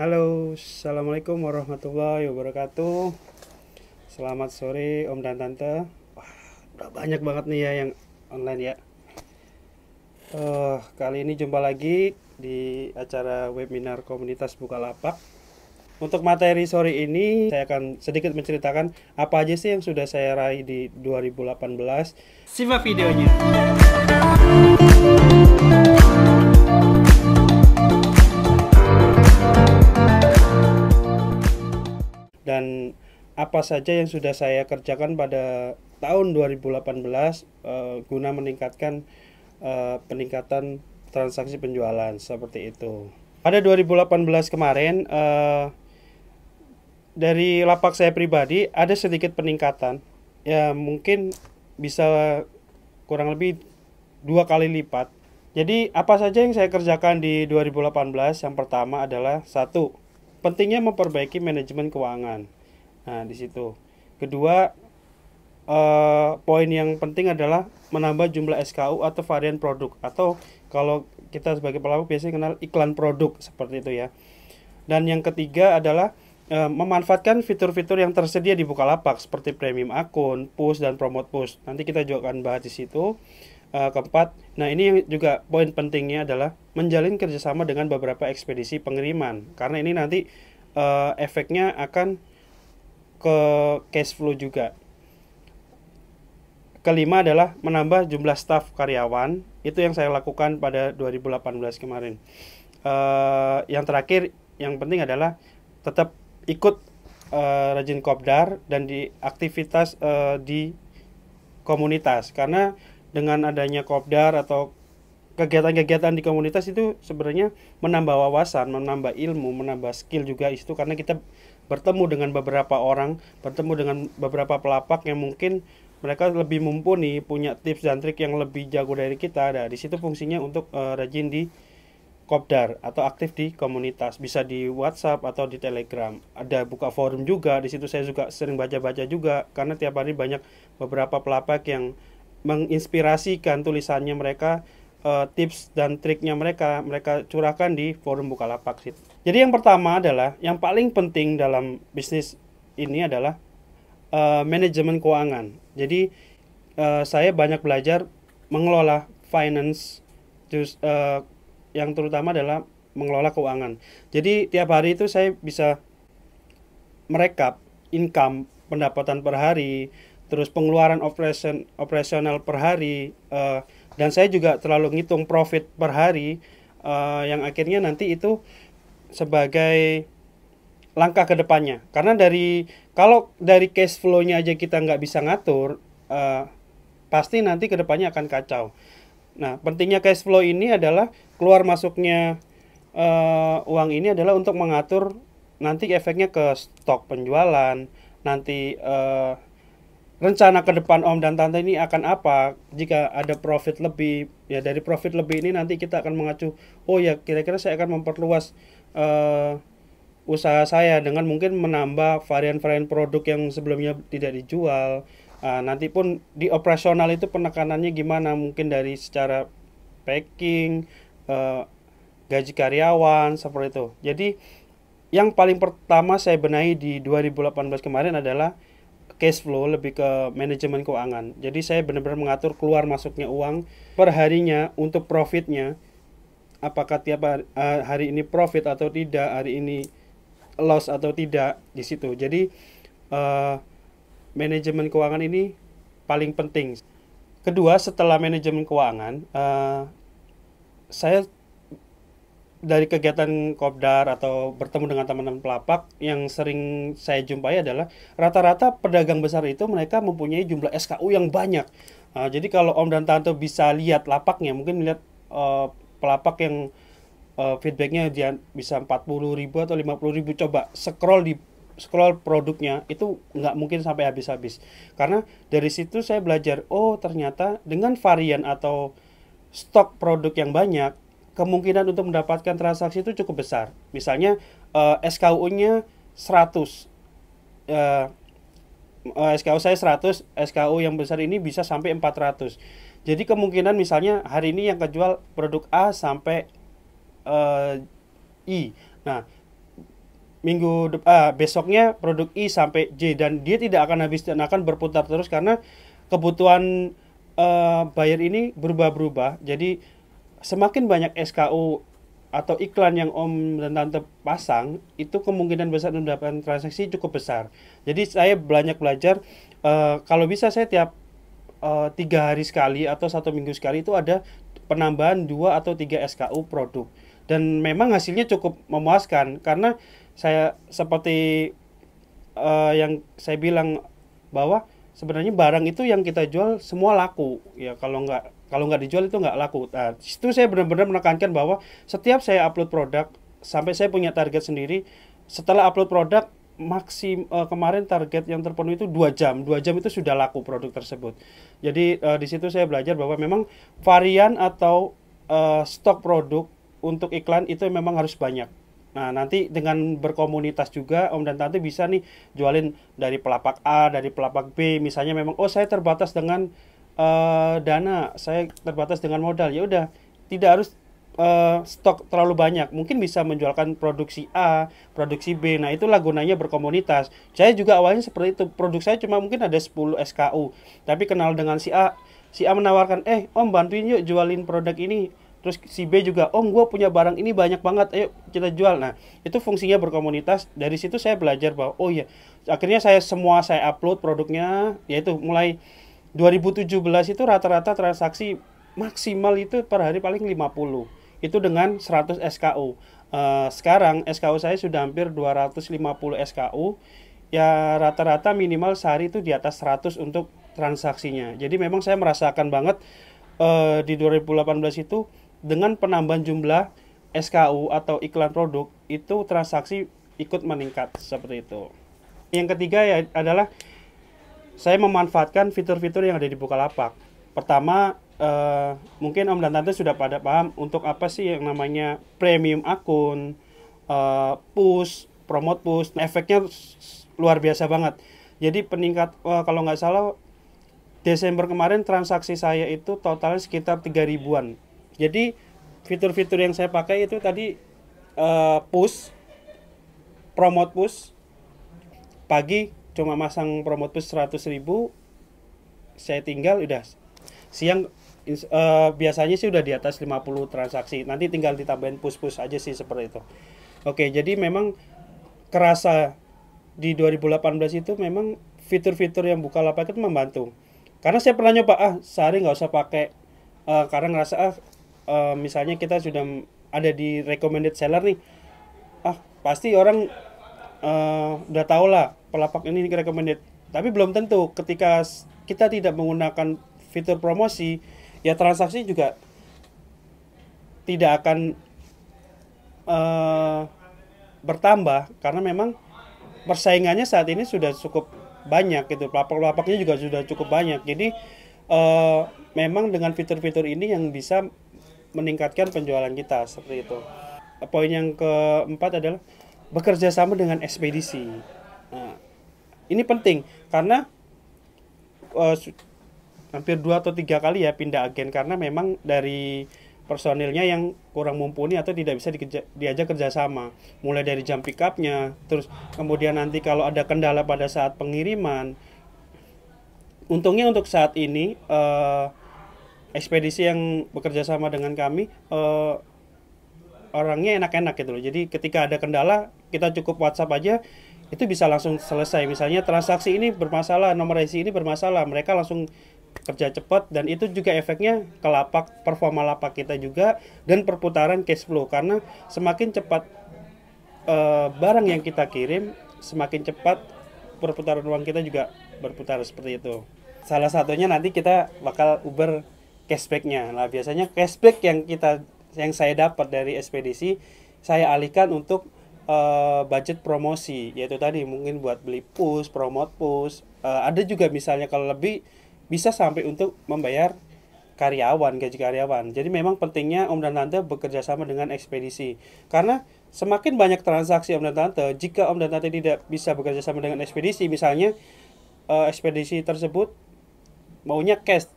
Halo, Assalamualaikum warahmatullahi wabarakatuh. Selamat sore Om dan Tante. Wah, udah banyak banget nih ya yang online ya. Kali ini jumpa lagi di acara webinar komunitas Bukalapak. Untuk materi sore ini saya akan sedikit menceritakan apa aja sih yang sudah saya raih di 2018. Simak videonya. Dan apa saja yang sudah saya kerjakan pada tahun 2018 guna meningkatkan peningkatan transaksi penjualan seperti itu. Pada 2018 kemarin dari lapak saya pribadi ada sedikit peningkatan. Ya mungkin bisa kurang lebih 2 kali lipat. Jadi apa saja yang saya kerjakan di 2018? Yang pertama adalah satu, pentingnya memperbaiki manajemen keuangan. Nah, di situ. Kedua, poin yang penting adalah menambah jumlah SKU atau varian produk, atau kalau kita sebagai pelaku biasanya kenal iklan produk seperti itu ya. Dan yang ketiga adalah memanfaatkan fitur-fitur yang tersedia di Bukalapak seperti premium akun, push dan promote push. Nanti kita juga akan bahas di situ. Keempat, nah ini yang juga poin pentingnya adalah menjalin kerjasama dengan beberapa ekspedisi pengiriman, karena ini nanti efeknya akan ke cash flow juga. Kelima adalah menambah jumlah staf karyawan, itu yang saya lakukan pada 2018 kemarin. Yang terakhir, yang penting adalah tetap ikut rajin kopdar dan di aktivitas di komunitas, karena dengan adanya kopdar atau kegiatan-kegiatan di komunitas itu sebenarnya menambah wawasan, menambah ilmu, menambah skill juga itu, karena kita bertemu dengan beberapa orang, bertemu dengan beberapa pelapak yang mungkin mereka lebih mumpuni, punya tips dan trik yang lebih jago dari kita. Nah, di situ fungsinya untuk rajin di kopdar atau aktif di komunitas, bisa di WhatsApp atau di Telegram. Ada buka forum juga, di situ saya juga sering baca-baca juga, karena tiap hari banyak beberapa pelapak yang menginspirasikan tulisannya mereka, tips dan triknya mereka curahkan di forum Bukalapak. Jadi yang pertama adalah, yang paling penting dalam bisnis ini adalah manajemen keuangan. Jadi saya banyak belajar mengelola finance, yang terutama adalah mengelola keuangan. Jadi tiap hari itu saya bisa merekap income, pendapatan per hari, terus pengeluaran operasional per hari, dan saya juga terlalu ngitung profit per hari, yang akhirnya nanti itu sebagai langkah ke depannya. Karena kalau dari cash flow-nya aja kita nggak bisa ngatur, pasti nanti ke depannya akan kacau. Nah, pentingnya cash flow ini adalah keluar masuknya uang ini adalah untuk mengatur nanti efeknya ke stok penjualan, nanti rencana ke depan Om dan Tante ini akan apa jika ada profit lebih. Ya, dari profit lebih ini nanti kita akan mengacu, oh ya kira-kira saya akan memperluas usaha saya dengan mungkin menambah varian-varian produk yang sebelumnya tidak dijual. Nanti pun di operasional itu penekanannya gimana, mungkin dari secara packing, gaji karyawan, seperti itu. Jadi yang paling pertama saya benahi di 2018 kemarin adalah cash flow, lebih ke manajemen keuangan. Jadi saya benar-benar mengatur keluar masuknya uang per harinya untuk profitnya. Apakah tiap hari ini profit atau tidak, hari ini loss atau tidak, di situ. Jadi manajemen keuangan ini paling penting. Kedua, setelah manajemen keuangan, saya dari kegiatan kopdar atau bertemu dengan teman-teman pelapak, yang sering saya jumpai adalah rata-rata pedagang besar itu mereka mempunyai jumlah SKU yang banyak. Jadi kalau Om dan Tante bisa lihat lapaknya, mungkin lihat pelapak yang feedbacknya dia bisa 40.000 atau 50.000, coba scroll produknya, itu nggak mungkin sampai habis-habis. Karena dari situ saya belajar, oh ternyata dengan varian atau stok produk yang banyak, kemungkinan untuk mendapatkan transaksi itu cukup besar. Misalnya SKU-nya 100, SKU saya 100, SKU yang besar ini bisa sampai 400. Jadi kemungkinan misalnya hari ini yang kejual produk A sampai I. Nah, besoknya produk I sampai J, dan dia tidak akan habis dan akan berputar terus karena kebutuhan buyer ini berubah-berubah. Jadi semakin banyak SKU atau iklan yang Om dan Tante pasang, itu kemungkinan besar mendapatkan transaksi cukup besar. Jadi saya banyak belajar, kalau bisa saya tiap 3 hari sekali atau 1 minggu sekali itu ada penambahan 2 atau 3 SKU produk, dan memang hasilnya cukup memuaskan karena saya seperti yang saya bilang bahwa sebenarnya barang itu yang kita jual semua laku ya, kalau nggak dijual itu nggak laku. Nah, itu saya benar-benar menekankan bahwa setiap saya upload produk sampai saya punya target sendiri, setelah upload produk kemarin target yang terpenuhi itu 2 jam itu sudah laku produk tersebut. Jadi di situ saya belajar bahwa memang varian atau stok produk untuk iklan itu memang harus banyak. Nah, nanti dengan berkomunitas juga Om dan Tante bisa nih jualin dari pelapak A, dari pelapak B. Misalnya memang saya terbatas dengan dana, saya terbatas dengan modal. Ya udah, tidak harus stok terlalu banyak. Mungkin bisa menjualkan produksi A, produksi B. Nah, itulah gunanya berkomunitas. Saya juga awalnya seperti itu. Produk saya cuma mungkin ada 10 SKU. Tapi kenal dengan si A. Si A menawarkan, Om bantuin yuk jualin produk ini. Terus si B juga, Om gue punya barang ini banyak banget, ayo kita jual. Nah, itu fungsinya berkomunitas. Dari situ saya belajar bahwa, oh iya, akhirnya saya upload produknya, yaitu mulai 2017 itu rata-rata transaksi maksimal itu per hari paling 50. Itu dengan 100 SKU. Sekarang SKU saya sudah hampir 250 SKU. Ya rata-rata minimal sehari itu di atas 100 untuk transaksinya. Jadi memang saya merasakan banget di 2018 itu dengan penambahan jumlah SKU atau iklan produk itu transaksi ikut meningkat seperti itu. Yang ketiga ya adalah saya memanfaatkan fitur-fitur yang ada di Bukalapak. Pertama, mungkin Om dan Tante sudah pada paham untuk apa sih yang namanya premium akun, push, promote push. Efeknya luar biasa banget. Jadi peningkat, kalau nggak salah Desember kemarin transaksi saya itu totalnya sekitar 3 ribuan. Jadi fitur-fitur yang saya pakai itu tadi push, promote push. Pagi cuma masang promote push 100.000, saya tinggal udah. Siang biasanya sih udah di atas 50 transaksi. Nanti tinggal ditambahin push-push aja sih seperti itu. Oke, jadi memang kerasa di 2018 itu memang fitur-fitur yang Bukalapak itu membantu. Karena saya pernah nyoba, sehari nggak usah pakai, karena ngerasa misalnya kita sudah ada di recommended seller nih, pasti orang udah tahu lah pelapak ini recommended. Tapi belum tentu ketika kita tidak menggunakan fitur promosi, ya transaksi juga tidak akan bertambah karena memang persaingannya saat ini sudah cukup banyak gitu, pelapak-pelapaknya juga sudah cukup banyak. Jadi memang dengan fitur-fitur ini yang bisa meningkatkan penjualan kita seperti itu. Poin yang keempat adalah bekerja sama dengan ekspedisi. Nah, ini penting karena hampir 2 atau 3 kali ya pindah agen karena memang dari personilnya yang kurang mumpuni atau tidak bisa diajak kerjasama, mulai dari jam pick up-nya, terus kemudian nanti kalau ada kendala pada saat pengiriman. Untungnya untuk saat ini ekspedisi yang bekerja sama dengan kami orangnya enak-enak gitu loh. Jadi ketika ada kendala kita cukup WhatsApp aja itu bisa langsung selesai. Misalnya transaksi ini bermasalah, nomor IC ini bermasalah, mereka langsung kerja cepat, dan itu juga efeknya ke lapak, performa lapak kita juga, dan perputaran cash flow karena semakin cepat barang yang kita kirim, semakin cepat perputaran uang kita juga berputar seperti itu. Salah satunya nanti kita bakal uber cashbacknya. Nah biasanya cashback yang saya dapat dari ekspedisi saya alihkan untuk budget promosi, yaitu tadi mungkin buat beli push, promote push, ada juga misalnya kalau lebih bisa sampai untuk membayar karyawan, gaji karyawan. Jadi memang pentingnya Om dan Tante bekerja sama dengan ekspedisi. Karena semakin banyak transaksi Om dan Tante, jika Om dan Tante tidak bisa bekerja sama dengan ekspedisi, misalnya ekspedisi tersebut maunya cash,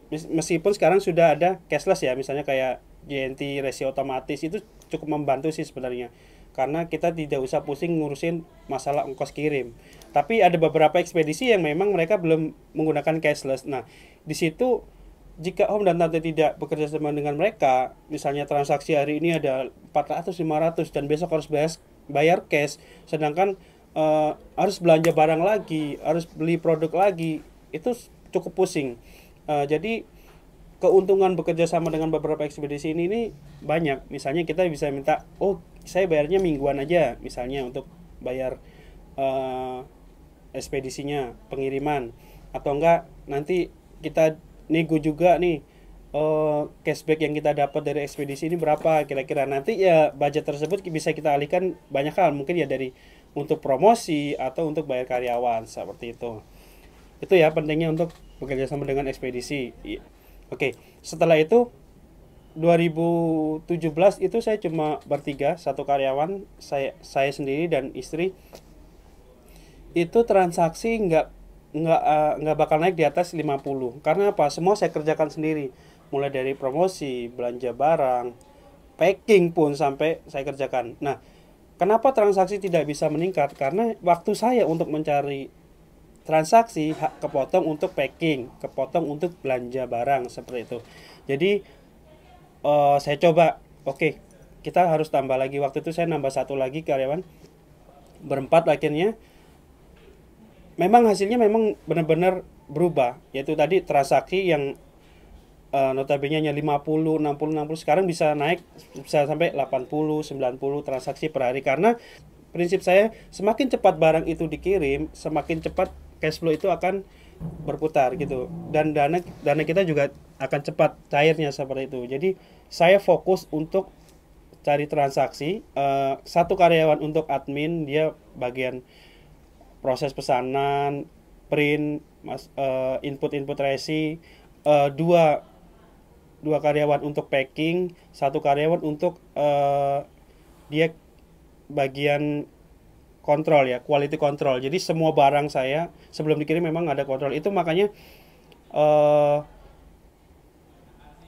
meskipun sekarang sudah ada cashless ya, misalnya kayak JNT resi otomatis, itu cukup membantu sih sebenarnya. karena kita tidak usah pusing ngurusin masalah ongkos kirim. Tapi ada beberapa ekspedisi yang memang mereka belum menggunakan cashless. Nah, di situ jika Om dan Tante tidak bekerja sama dengan mereka, misalnya transaksi hari ini ada 400 500 dan besok harus bayar cash, sedangkan harus belanja barang lagi, harus beli produk lagi, itu cukup pusing. Jadi keuntungan bekerja sama dengan beberapa ekspedisi ini banyak. Misalnya kita bisa minta, oh saya bayarnya mingguan aja, misalnya untuk bayar ekspedisinya, pengiriman, atau enggak nanti kita nego juga nih, cashback yang kita dapat dari ekspedisi ini berapa kira-kira. Nanti ya budget tersebut bisa kita alihkan banyak hal, mungkin ya dari untuk promosi atau untuk bayar karyawan, seperti itu. Itu ya pentingnya untuk bekerja sama dengan ekspedisi. Oke, setelah itu 2017 itu saya cuma bertiga, satu karyawan, saya sendiri dan istri. Itu transaksi nggak bakal naik di atas 50. Karena apa? Semua saya kerjakan sendiri. Mulai dari promosi, belanja barang, packing pun sampai saya kerjakan. Nah, kenapa transaksi tidak bisa meningkat? Karena waktu saya untuk mencari transaksi kepotong untuk packing, kepotong untuk belanja barang, seperti itu. Jadi saya coba, oke, kita harus tambah lagi. Waktu itu saya nambah satu lagi karyawan, berempat akhirnya. Memang hasilnya memang benar-benar berubah, yaitu tadi transaksi yang notabene nya 50, 60, 60 sekarang bisa naik, bisa sampai 80, 90 transaksi per hari. Karena prinsip saya, semakin cepat barang itu dikirim, semakin cepat cash flow itu akan berputar gitu, dan dana kita juga akan cepat cairnya, seperti itu. Jadi saya fokus untuk cari transaksi, satu karyawan untuk admin, dia bagian proses pesanan, print, input resi, dua karyawan untuk packing, satu karyawan untuk dia bagian kontrol ya, quality control. Jadi semua barang saya sebelum dikirim memang ada kontrol. Itu makanya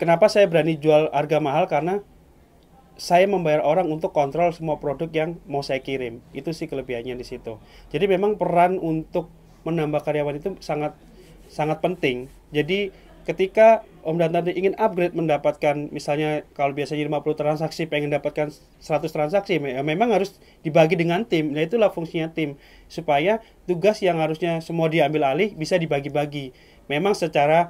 kenapa saya berani jual harga mahal, karena saya membayar orang untuk kontrol semua produk yang mau saya kirim. Itu sih kelebihannya di situ. Jadi memang peran untuk menambah karyawan itu sangat penting. Jadi ketika Om dan Tante ingin upgrade, mendapatkan misalnya kalau biasanya 50 transaksi pengen dapatkan 100 transaksi, memang harus dibagi dengan tim. Nah, itulah fungsinya tim, supaya tugas yang harusnya semua diambil alih bisa dibagi-bagi. Memang secara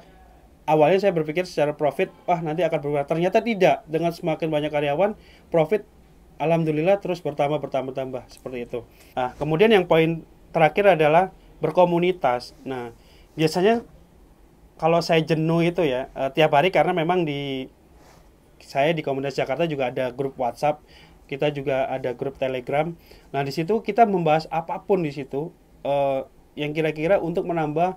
awalnya saya berpikir secara profit, nanti akan berubah. Ternyata tidak. Dengan semakin banyak karyawan, profit alhamdulillah terus bertambah seperti itu. Nah, kemudian yang poin terakhir adalah berkomunitas. Nah, biasanya kalau saya jenuh itu ya, tiap hari, karena memang saya di komunitas Jakarta juga ada grup WhatsApp, kita juga ada grup Telegram. Nah, di situ kita membahas apapun di situ, yang kira-kira untuk menambah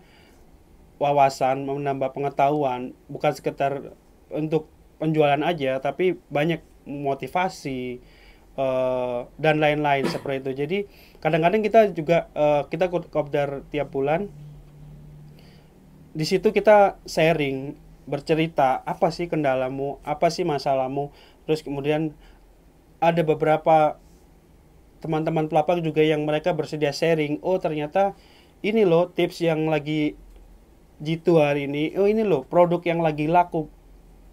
wawasan, menambah pengetahuan, bukan sekedar untuk penjualan aja, tapi banyak motivasi dan lain-lain, seperti itu. Jadi kadang-kadang kita juga kita kopdar tiap bulan. Di situ kita sharing, bercerita, apa sih kendalamu, apa sih masalahmu. Terus kemudian ada beberapa teman-teman pelapak juga yang mereka bersedia sharing. Oh, ternyata ini loh tips yang lagi jitu hari ini. Oh, ini loh produk yang lagi laku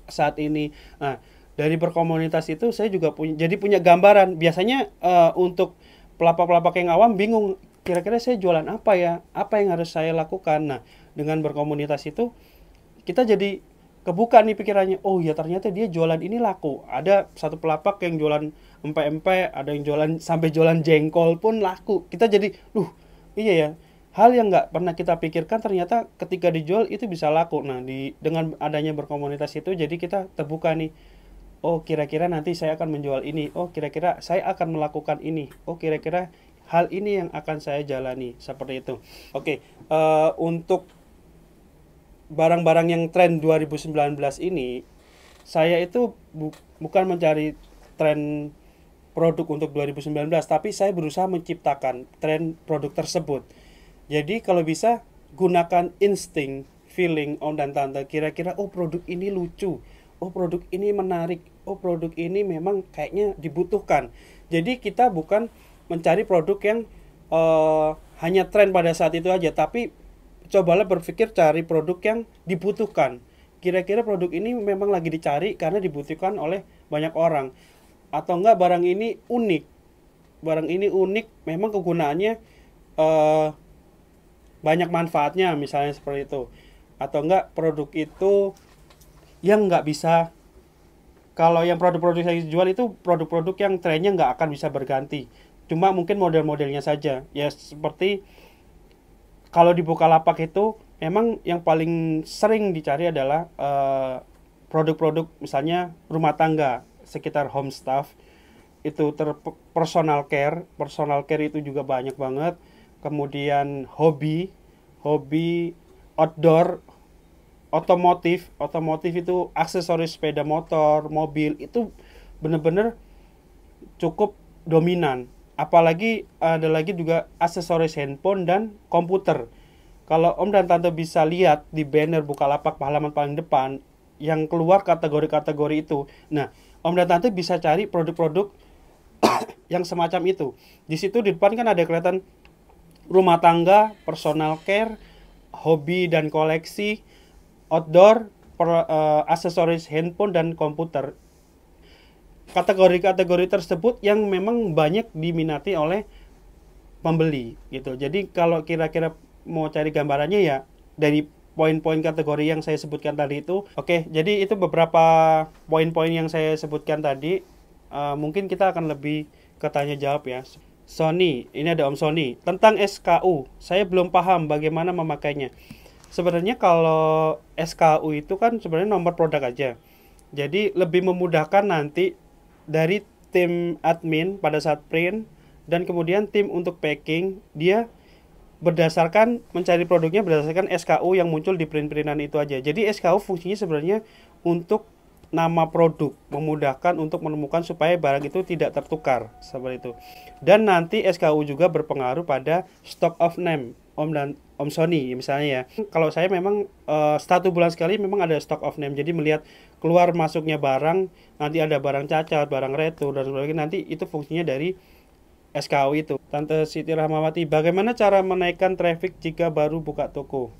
saat ini. Nah, dari berkomunitas itu saya juga punya gambaran. Biasanya untuk pelapak-pelapak yang awam bingung, kira-kira saya jualan apa ya? Apa yang harus saya lakukan? Nah, dengan berkomunitas itu kita jadi kebuka nih pikirannya. Oh ya, ternyata dia jualan ini laku. Ada satu pelapak yang jualan empek-empek, ada yang jualan sampai jualan jengkol pun laku. Kita jadi, iya ya, hal yang nggak pernah kita pikirkan ternyata ketika dijual itu bisa laku. Nah, dengan adanya berkomunitas itu jadi kita terbuka nih. Oh, kira-kira nanti saya akan menjual ini. Oh, kira-kira saya akan melakukan ini. Oh, kira-kira hal ini yang akan saya jalani, seperti itu. Oke, untuk barang-barang yang tren 2019 ini, saya itu bukan mencari tren produk untuk 2019, tapi saya berusaha menciptakan tren produk tersebut. Jadi kalau bisa gunakan insting, feeling Om dan Tante, kira-kira produk ini lucu, oh produk ini menarik, oh produk ini memang kayaknya dibutuhkan. Jadi kita bukan mencari produk yang hanya tren pada saat itu aja, tapi cobalah berpikir cari produk yang dibutuhkan. Kira-kira produk ini memang lagi dicari karena dibutuhkan oleh banyak orang, atau enggak barang ini unik. Barang ini unik, memang kegunaannya eh, banyak manfaatnya, misalnya seperti itu. Atau enggak produk itu yang nggak bisa, kalau yang produk-produk saya jual itu produk-produk yang trennya nggak akan bisa berganti, cuma mungkin model-modelnya saja ya. Seperti kalau di Bukalapak itu memang yang paling sering dicari adalah produk-produk misalnya rumah tangga, sekitar home stuff itu, personal care itu juga banyak banget. Kemudian hobi, outdoor, otomotif itu aksesoris sepeda motor, mobil, itu bener-bener cukup dominan. Apalagi ada lagi juga aksesoris handphone dan komputer. Kalau Om dan Tante bisa lihat di banner Bukalapak halaman paling depan yang keluar kategori-kategori itu. Nah, Om dan Tante bisa cari produk-produk yang semacam itu. Di situ di depan kan ada kelihatan rumah tangga, personal care, hobi dan koleksi, outdoor, aksesoris handphone dan komputer. Kategori-kategori tersebut yang memang banyak diminati oleh pembeli gitu. Jadi kalau kira-kira mau cari gambarannya ya dari poin-poin kategori yang saya sebutkan tadi itu. Oke, jadi itu beberapa poin-poin yang saya sebutkan tadi. Mungkin kita akan lebih ke tanya jawab ya. Sony, ini ada Om Sony. Tentang SKU, saya belum paham bagaimana memakainya. Sebenarnya kalau SKU itu kan sebenarnya nomor produk aja. Jadi lebih memudahkan nanti dari tim admin pada saat print, dan kemudian tim untuk packing, dia berdasarkan mencari produknya berdasarkan SKU yang muncul di print-printan itu aja. Jadi SKU fungsinya sebenarnya untuk nama produk, memudahkan untuk menemukan supaya barang itu tidak tertukar seperti itu. Dan nanti SKU juga berpengaruh pada stock of name Om dan Om Sony misalnya ya. Kalau saya memang 1 bulan sekali memang ada stock of name. Jadi melihat keluar masuknya barang, nanti ada barang cacat, barang retur dan sebagainya, nanti itu fungsinya dari SKU itu. Tante Siti Rahmawati, bagaimana cara menaikkan traffic jika baru buka toko?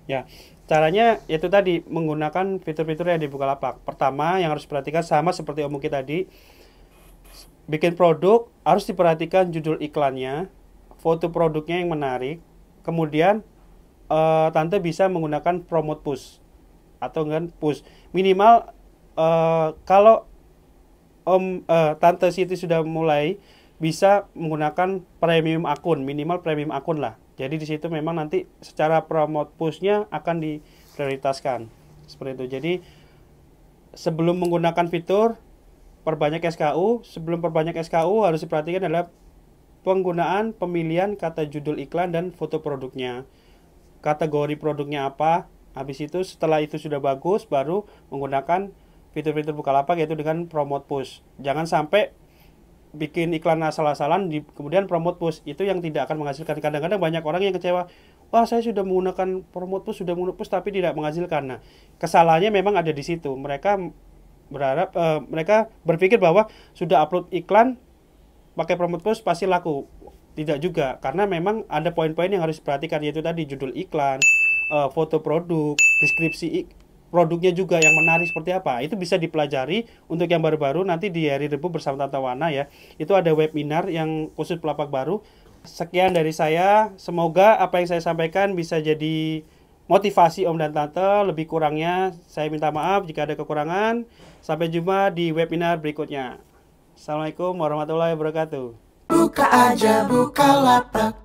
Ya, caranya itu tadi menggunakan fitur-fitur yang di Bukalapak. Pertama yang harus diperhatikan sama seperti Om Muki tadi, bikin produk harus diperhatikan judul iklannya, foto produknya yang menarik. Kemudian Tante bisa menggunakan promote push atau enggak push. Minimal kalau Tante Siti sudah mulai bisa menggunakan premium akun, minimal premium akun lah. Jadi di situ memang nanti secara promote push-nya akan diprioritaskan. Seperti itu. Jadi sebelum menggunakan fitur perbanyak SKU, sebelum perbanyak SKU harus diperhatikan adalah penggunaan pemilihan kata judul iklan dan foto produknya. Kategori produknya apa? Habis itu setelah itu sudah bagus baru menggunakan fitur-fitur Bukalapak yaitu dengan promote push. Jangan sampai bikin iklan asal-asalan kemudian promote push, itu yang tidak akan menghasilkan. Kadang-kadang banyak orang yang kecewa, wah saya sudah menggunakan promote push, tapi tidak menghasilkan. Nah, kesalahannya memang ada di situ. Mereka berharap mereka berpikir bahwa sudah upload iklan pakai promote push pasti laku. Tidak juga, karena memang ada poin-poin yang harus diperhatikan, yaitu tadi judul iklan, foto produk, deskripsi produknya juga yang menarik seperti apa. Itu bisa dipelajari untuk yang baru-baru nanti di hari Rebu bersama Tante Wana ya. Itu ada webinar yang khusus pelapak baru. Sekian dari saya. Semoga apa yang saya sampaikan bisa jadi motivasi Om dan Tante. Lebih kurangnya saya minta maaf jika ada kekurangan. Sampai jumpa di webinar berikutnya. Assalamualaikum warahmatullahi wabarakatuh. Buka aja Bukalapak.